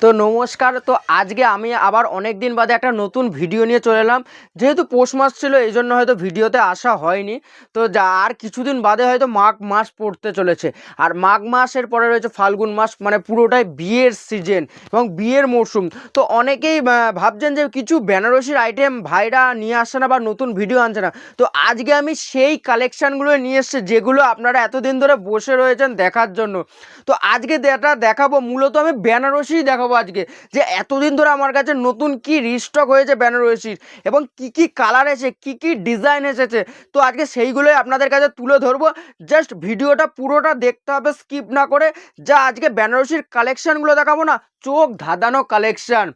তো নমস্কার। তো আজকে আমি আবার অনেক দিন বাদে একটা নতুন ভিডিও নিয়ে চলে এলাম। যেহেতু পৌষ মাস ছিল এই জন্য হয়তো ভিডিওতে আসা হয়নি। তো যা আর কিছুদিন বাদে হয়তো মাঘ মাস পড়তে চলেছে। আর মাঘ মাসের পরে রয়েছে ফাল্গুন মাস, মানে পুরোটাই বিয়ের সিজন এবং বিয়ের মরশুম। তো অনেকেই ভাবছেন যে কিছু বেনারসির আইটেম ভাইরা নিয়ে আসছে না বা নতুন ভিডিও আনছে না। তো আজকে আমি সেই কালেকশানগুলো নিয়ে এসেছি যেগুলো আপনারা এতদিন ধরে বসে রয়েছেন দেখার জন্য। তো আজকে যেটা দেখাবো মূলত আমি বেনারসি দেখাবো আজকে, যে এতদিন ধরে আমার কাছে নতুন কি রিস্টক হয়েছে বেনারসির এবং কি কি কালার এসেছে, কি কি ডিজাইন এসেছে। তো আজকে সেইগুলোই আপনাদের কাছে তুলে ধরবো। জাস্ট ভিডিওটা পুরোটা দেখতে হবে, স্কিপ না করে। যা আজকে বেনারসির কালেকশানগুলো দেখাবো না, চোখ ধাঁধানো কালেকশান,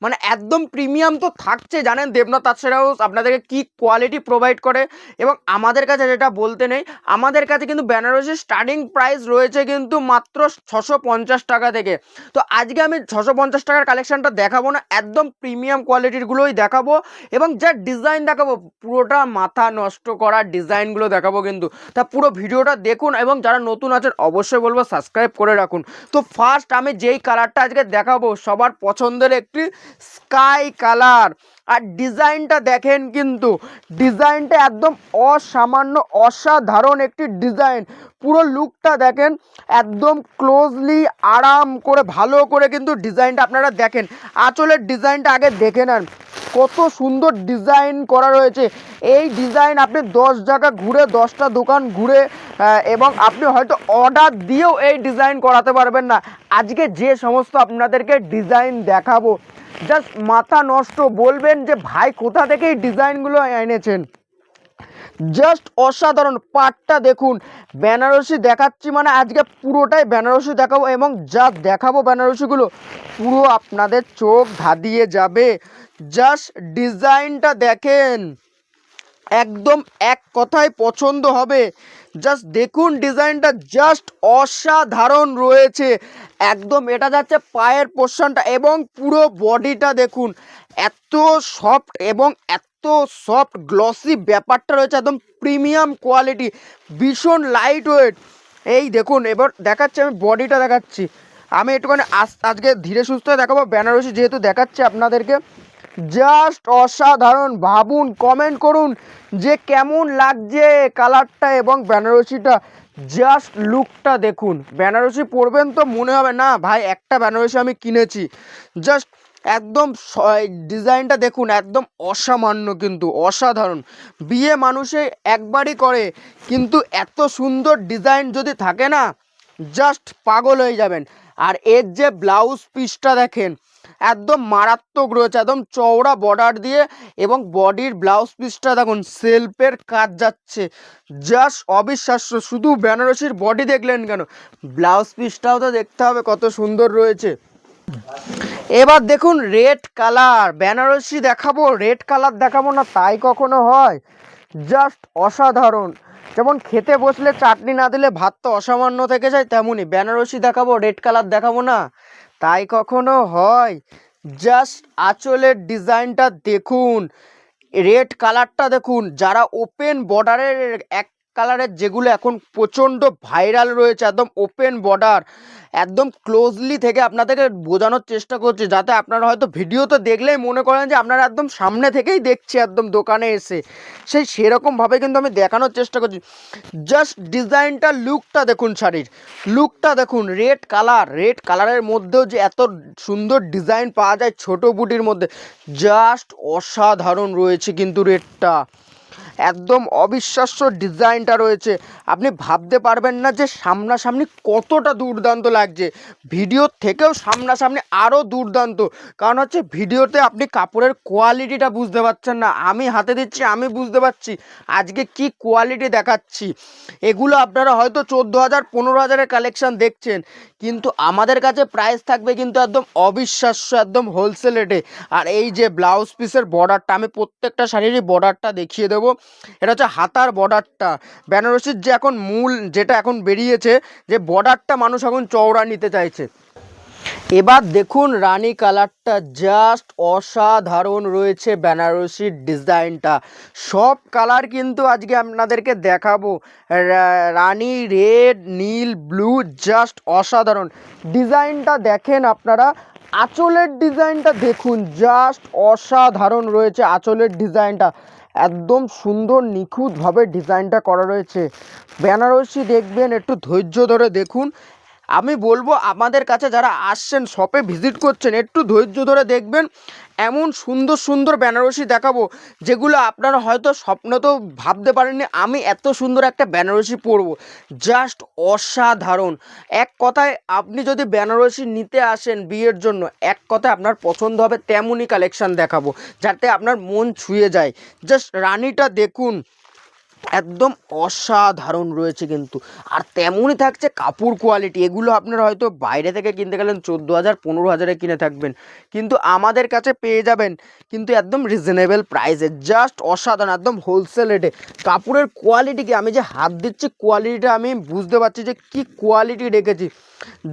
মানে একদম প্রিমিয়াম তো থাকছে। জানেন দেবনাথ আর্টস হাউস আপনাদেরকে কি কোয়ালিটি প্রোভাইড করে। এবং আমাদের কাছে যেটা বলতে নেই, আমাদের কাছে কিন্তু বেনারসির স্টার্টিং প্রাইস রয়েছে কিন্তু মাত্র 650 টাকা থেকে। তো আজকে আমি 650 টাকার কালেকশনটা দেখাবো না, একদম প্রিমিয়াম কোয়ালিটিরগুলোই দেখাবো। এবং যা ডিজাইন দেখাবো পুরোটা মাথা নষ্ট করা ডিজাইনগুলো দেখাবো কিন্তু। তা পুরো ভিডিওটা দেখুন এবং যারা নতুন আছেন অবশ্যই বলবো সাবস্ক্রাইব করে রাখুন। তো ফার্স্ট আমি যেই কালারটা আজকে দেখাবো সবার পছন্দের একটি স্কাই কালার। আর ডিজাইনটা দেখেন কিন্তু, ডিজাইনটা একদম অসামান্য অসাধারণ একটি ডিজাইন। পুরো লুকটা দেখেন, একদম ক্লোজলি আরাম করে ভালো করে কিন্তু ডিজাইনটা আপনারা দেখেন। আঁচলের ডিজাইনটা আগে দেখে নেন, কত সুন্দর ডিজাইন করা রয়েছে। এই ডিজাইন আপনি 10 জায়গা ঘুরে 10টা দোকান ঘুরে এবং আপনি হয়তো অর্ডার দিয়েও এই ডিজাইন করাতে পারবেন না। আজকে যে সমস্ত আপনাদেরকে ডিজাইন দেখাবো জাস্ট মাথা নষ্ট, বলবেন যে ভাই কোথা থেকে এই ডিজাইনগুলো এনেছেন। জাস্ট অসাধারণ। পাটটা দেখুন, বেনারসি দেখাচ্ছি মানে আজকে পুরোটাই বেনারসি দেখাবো এবং যা দেখাবো বেনারসিগুলো পুরো আপনাদের চোখ ধাঁধিয়ে যাবে। জাস্ট ডিজাইনটা দেখেন, একদম এক কথায় পছন্দ হবে। জাস্ট দেখুন ডিজাইনটা জাস্ট অসাধারণ রয়েছে। একদম এটা যাচ্ছে পায়ের পোর্শনটা এবং পুরো বডিটা দেখুন, এত সফট এবং এত সফট গ্লসি ব্যাপারটা রয়েছে, একদম প্রিমিয়াম কোয়ালিটি, ভীষণ লাইট ওয়েট। এই দেখুন এবার দেখাচ্ছি, আমি বডিটা দেখাচ্ছি। আমি একটুখানি আজকে ধীরে সুস্থ দেখাবো বেনারসি যেহেতু দেখাচ্ছি আপনাদেরকে। জাস্ট অসাধারণ। ভাবুন, কমেন্ট করুন যে কেমন লাগছে কালারটা এবং বেনারসিটা। জাস্ট লুকটা দেখুন, বেনারসি পরবেন তো মনে হবে না ভাই একটা বেনারসি আমি কিনেছি। জাস্ট একদম ডিজাইনটা দেখুন, একদম অসামান্য কিন্তু অসাধারণ। বিয়ে মানুষে একবারই করে, কিন্তু এত সুন্দর ডিজাইন যদি থাকে না জাস্ট পাগল হয়ে যাবেন। আর এর যে ব্লাউজ পিসটা দেখেন, একদম মারাত্মক রয়েছে, একদম চওড়া বর্ডার দিয়ে এবং বডির ব্লাউজ পিসটা দেখুন সেলফের কাজ যাচ্ছে, জাস্ট অবিশ্বাস্য। শুধু বেনারসির বডি দেখলেন কেন, ব্লাউজ পিসটাও তো দেখতে হবে কত সুন্দর রয়েছে। এবার দেখুন রেড কালার, বেনারসি দেখাবো রেড কালার দেখাবো না তাই কখনো হয়? জাস্ট অসাধারণ। যেমন খেতে বসলে চাটনি না দিলে ভাত তো অসামান্য থেকে যায়, তেমনই বেনারসি দেখাবো রেড কালার দেখাবো না তাই কখনো হয়? জাস্ট আঁচলের ডিজাইনটা দেখুন, রেড কালারটা দেখুন। যারা ওপেন বর্ডারের এক কালারের যেগুলো এখন প্রচণ্ড ভাইরাল রয়েছে, একদম ওপেন বর্ডার, একদম ক্লোজলি থেকে আপনাদেরকে বোঝানোর চেষ্টা করছি যাতে আপনারা হয়তো ভিডিওতে দেখলেই মনে করেন যে আপনারা একদম সামনে থেকেই দেখছি একদম দোকানে এসে, সেরকমভাবে কিন্তু আমি দেখানোর চেষ্টা করছি। জাস্ট ডিজাইনটা লুকটা দেখুন, শাড়ির লুকটা দেখুন, রেড কালার, রেড কালারের মধ্যেও যে এত সুন্দর ডিজাইন পাওয়া যায় ছোট বুটির মধ্যে, জাস্ট অসাধারণ রয়েছে কিন্তু রেডটা, একদম অবিশ্বাস্য ডিজাইনটা রয়েছে। আপনি ভাবতে পারবেন না যে সামনাসামনি কতটা দুর্দান্ত লাগছে, ভিডিওর থেকেও সামনাসামনি আরও দুর্দান্ত। কারণ হচ্ছে ভিডিওতে আপনি কাপড়ের কোয়ালিটিটা বুঝতে পারছেন না, আমি হাতে দিচ্ছি আমি বুঝতে পারছি আজকে কি কোয়ালিটি দেখাচ্ছি। এগুলো আপনারা হয়তো 14,000 15,000-এর কালেকশান দেখছেন, কিন্তু আমাদের কাছে প্রাইস থাকবে কিন্তু একদম অবিশ্বাস্য, একদম হোলসেল রেটে। আর এই যে ব্লাউজ পিসের বর্ডারটা, আমি প্রত্যেকটা শাড়িরই বর্ডারটা দেখিয়ে দেবো। এটা হচ্ছে হাতার বর্ডারটা, বেনারসির যে এখন মূল যেটা এখন বেরিয়েছে যে বর্ডারটা মানুষ এখন চওড়া নিতে চাইছে। এবার দেখুন রানী কালারটা, জাস্ট অসাধারণ রয়েছে বেনারসির ডিজাইনটা। সব কালার কিন্তু আজকে আপনাদেরকে দেখাবো, রানী, রেড, নীল, ব্লু, জাস্ট অসাধারণ। ডিজাইনটা দেখেন আপনারা, আঁচলের ডিজাইনটা দেখুন, জাস্ট অসাধারণ রয়েছে আঁচলের ডিজাইনটা, একদম সুন্দর নিখুঁতভাবে ডিজাইনটা করা রয়েছে। বেনারসি দেখবেন, একটু ধৈর্য ধরে দেখুন। আমি বলবো আমাদের কাছে যারা আসছেন, শপে ভিজিট করছেন, একটু ধৈর্য ধরে দেখবেন। এমন সুন্দর সুন্দর বেনারসি দেখাবো যেগুলো আপনারা হয়তো স্বপ্নতেও ভাবতে পারেননি আমি এত সুন্দর একটা বেনারসি পরবো। জাস্ট অসাধারণ। এক কথায় আপনি যদি বেনারসি নিতে আসেন বিয়ের জন্য, এক কথায় আপনার পছন্দ হবে তেমনই কালেকশান দেখাবো যাতে আপনার মন ছুঁয়ে যায়। জাস্ট রানীটা দেখুন, একদম অসাধারণ রয়েছে কিন্তু। আর তেমনই থাকছে কাপড় কোয়ালিটি। এগুলো আপনারা হয়তো বাইরে থেকে কিনতে গেলেন 14,000 15,000 কিনে থাকবেন, কিন্তু আমাদের কাছে পেয়ে যাবেন কিন্তু একদম রিজনেবল প্রাইসে। জাস্ট অসাধারণ, একদম হোলসেল রেটে। কাপড়ের কোয়ালিটি কি, আমি যে হাত দিচ্ছি কোয়ালিটিটা আমি বুঝতে পারছি যে কি কোয়ালিটি রেখেছি।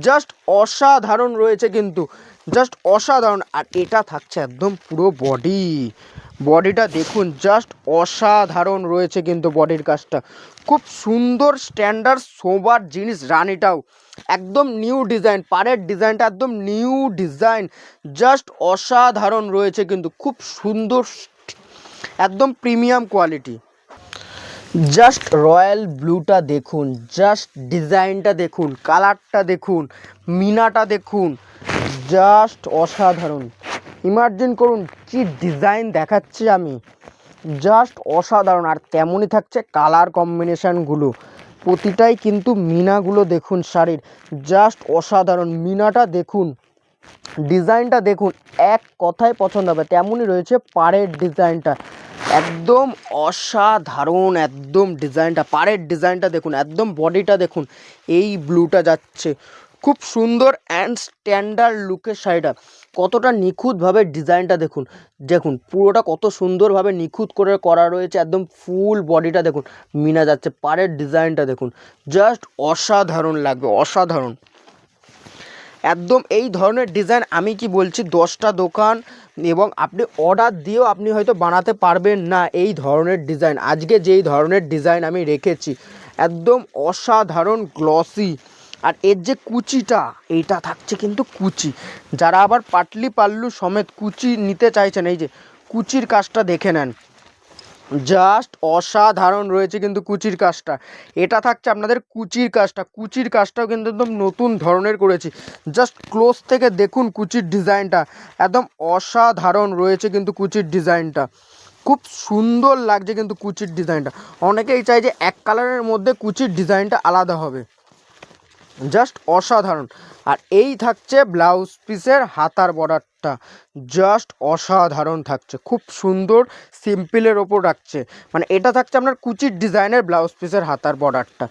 জাস্ট অসাধারণ রয়েছে কিন্তু, জাস্ট অসাধারণ। আর এটা থাকছে একদম পুরো বডিটা দেখুন, জাস্ট অসাধারণ রয়েছে কিন্তু বডির কাজটা খুব সুন্দর, স্ট্যান্ডার্ড সোবার জিনিস। রানীটাও একদম নিউ ডিজাইন, পাড়ের ডিজাইনটা একদম নিউ ডিজাইন, জাস্ট অসাধারণ রয়েছে কিন্তু, খুব সুন্দর, একদম প্রিমিয়াম কোয়ালিটি। জাস্ট রয়্যাল ব্লুটা দেখুন, জাস্ট ডিজাইনটা দেখুন, কালারটা দেখুন, মিনাটা দেখুন, জাস্ট অসাধারণ। ইমাজিন করুন কি ডিজাইন দেখাচ্ছি আমি, জাস্ট অসাধারণ। আর তেমনই থাকছে কালার কম্বিনেশানগুলো, প্রতিটাই কিন্তু মিনাগুলো দেখুন শাড়ির, জাস্ট অসাধারণ। মিনাটা দেখুন, ডিজাইনটা দেখুন, এক কথায় পছন্দ হবে। তেমনই রয়েছে পাড়ের ডিজাইনটা, একদম অসাধারণ, একদম ডিজাইনটা, পাড়ের ডিজাইনটা দেখুন, একদম বডিটা দেখুন। এই ব্লুটা যাচ্ছে খুব সুন্দর অ্যান্ড স্ট্যান্ডার্ড লুকের শাড়িটা, কতটা নিখুঁতভাবে ডিজাইনটা দেখুন। দেখুন পুরোটা কত সুন্দরভাবে নিখুঁত করে করা রয়েছে, একদম ফুল বডিটা দেখুন, মিনা যাচ্ছে। পাড়ের ডিজাইনটা দেখুন, জাস্ট অসাধারণ লাগবে, অসাধারণ একদম। এই ধরনের ডিজাইন আমি কি বলছি 10টা দোকান এবং আপনি অর্ডার দিয়েও আপনি হয়তো বানাতে পারবেন না এই ধরনের ডিজাইন। আজকে যেই ধরনের ডিজাইন আমি রেখেছি, একদম অসাধারণ গ্লসি। আর এর যে কুচিটা, এইটা থাকছে কিন্তু কুচি, যারা আবার পাটলি পাল্লু সমেত কুচি নিতে চাইছেন, এই যে কুচির কাজটা দেখে নেন, জাস্ট অসাধারণ রয়েছে কিন্তু কুচির কাজটা। এটা থাকছে আপনাদের কুচির কাজটা, কুচির কাজটাও কিন্তু একদম নতুন ধরনের করেছি। জাস্ট ক্লোজ থেকে দেখুন কুচির ডিজাইনটা, একদম অসাধারণ রয়েছে কিন্তু কুচির ডিজাইনটা, খুব সুন্দর লাগছে কিন্তু কুচির ডিজাইনটা। অনেকেই চাই যে এক কালারের মধ্যে কুচির ডিজাইনটা আলাদা হবে, জাস্ট অসাধারণ। আর এই থাকছে ব্লাউজ পিসের হাতার বর্ডারটা, জাস্ট অসাধারণ থাকছে, খুব সুন্দর সিম্পলের ওপর রাখছে। মানে এটা থাকছে আপনার কুচির ডিজাইনের ব্লাউজ পিসের হাতার বর্ডারটা,